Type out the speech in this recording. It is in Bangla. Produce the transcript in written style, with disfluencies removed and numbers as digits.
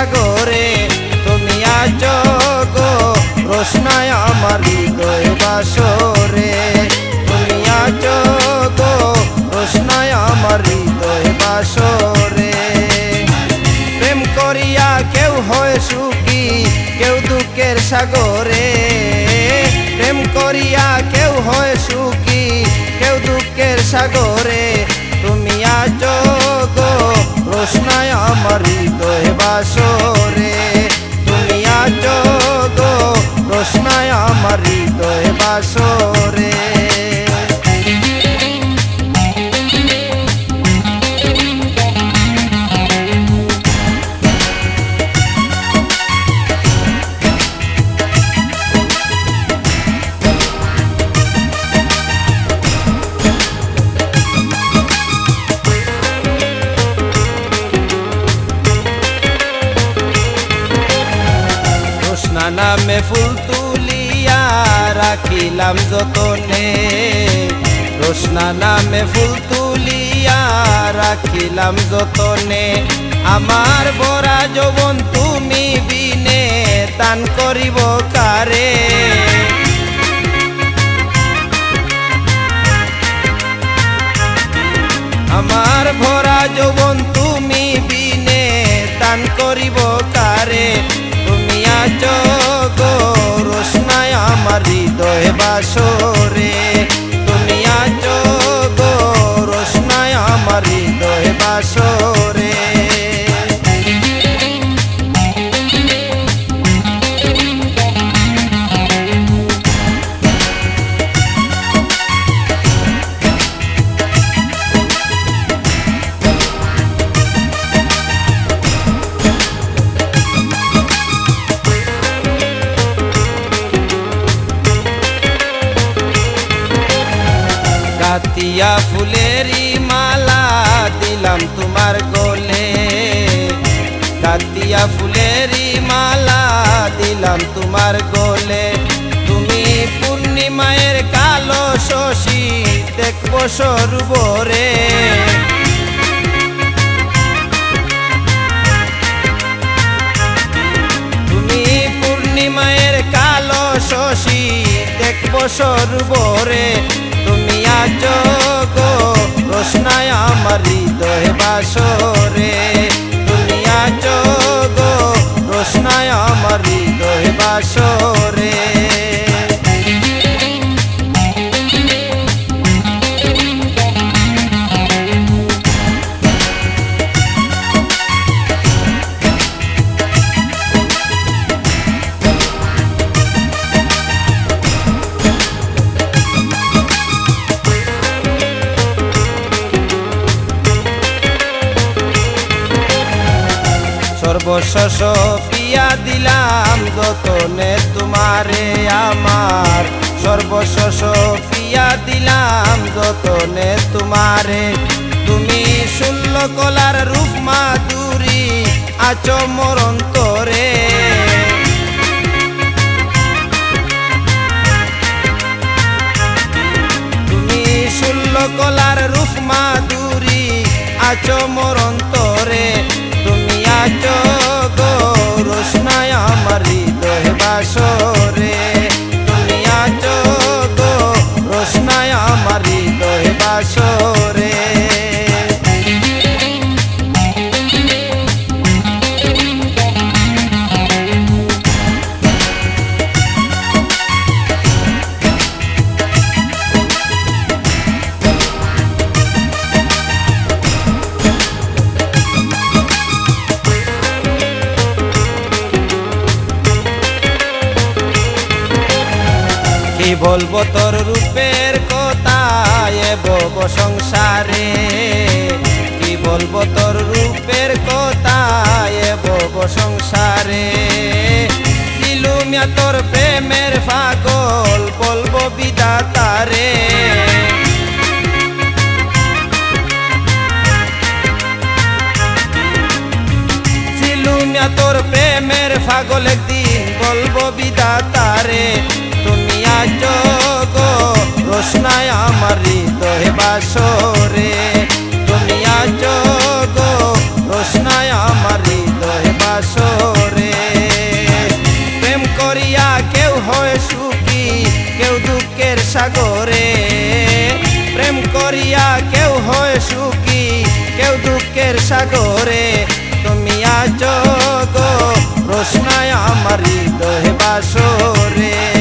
সাগরে, তুমি আছো গো রোশনায় আমার হৃদয় বাসরে, তুমি আছো গো রোশনায় আমার হৃদয় বাসরে। প্রেম করিয়া কেউ হয় সুখী, কেউ দুঃখের সাগরে, প্রেম করিয়া কেউ হয় সুখী, কেউ দুঃখের সাগরে, তুমি আছো গো রোশনায় আমার হৃদয় বাসরে, তুমি আছো গো রোশনায় আমার হৃদয় বাসরে। রোশনা নামে ফুল তুলিয়া রাখিলাম যতনে, রোশনা নামে ফুল তুলিয়া রাখিলাম যতনে, আমার ভরা যৌবন তুমি বিনে দান করিব কারে। আমার ভরা যৌবন তুমি বিনে দান করিব কারে, তুমি আছো গো রোশনায় আমার হৃদয় বাসরে, তুমি আছো গো রোশনায় আমার হৃদয় বাসরে। কাতিয়া ফুলেরি মালা দিলাম তোমার গলে, কাতিয়া ফুলেরি মালা দিলাম তোমার গলে, তুমি পূর্ণিমায়ের কালো শশী দেখবো সরোবরে, তুমি পূর্ণিমায়ের কালো শশী দেখবো সরোবরে, তুমি আছো গো রোশনায় আমার হৃদয় বাসরে, তুমি আছো গো রোশনায় আমার হৃদয় বাসরে। সর্বস্ব পিয়া দিলাম যতনে তোমারে আমার, সর্বস্ব পিয়া দিলাম যতনে তোমারে, তুমি ষোল কলার রূপ মাধুরী আছো মোর অন্তরে, তুমি ষোল কলার রূপ মাধুরী আছো মোর অন্তরে, তুমি আছো গো রোশনায় আমার হৃদয় বাসরে, তুমি আছো গো রোশনায় আমার হৃদয় বাসরে। কি বলবো তোর রূপের কথা এ ভব সংসারে, কি বলবো তোর রূপের কথা এ ভব সংসারে, দিলুমিয়া তোর প্রেমের পাগল বলবো বিধাতারে, দিলুমিয়া তোর প্রেমের পাগল একদিন বলবো বিধাতারে, তুমি আছো গো রোশনায় আমার হৃদয় বাসরে, তুমি আছো গো রোশনায় আমার হৃদয় বাসরে। কেউ দুঃখের সাগরে, তুমি আছো গো রোশনায় আমার হৃদয় বাসরে।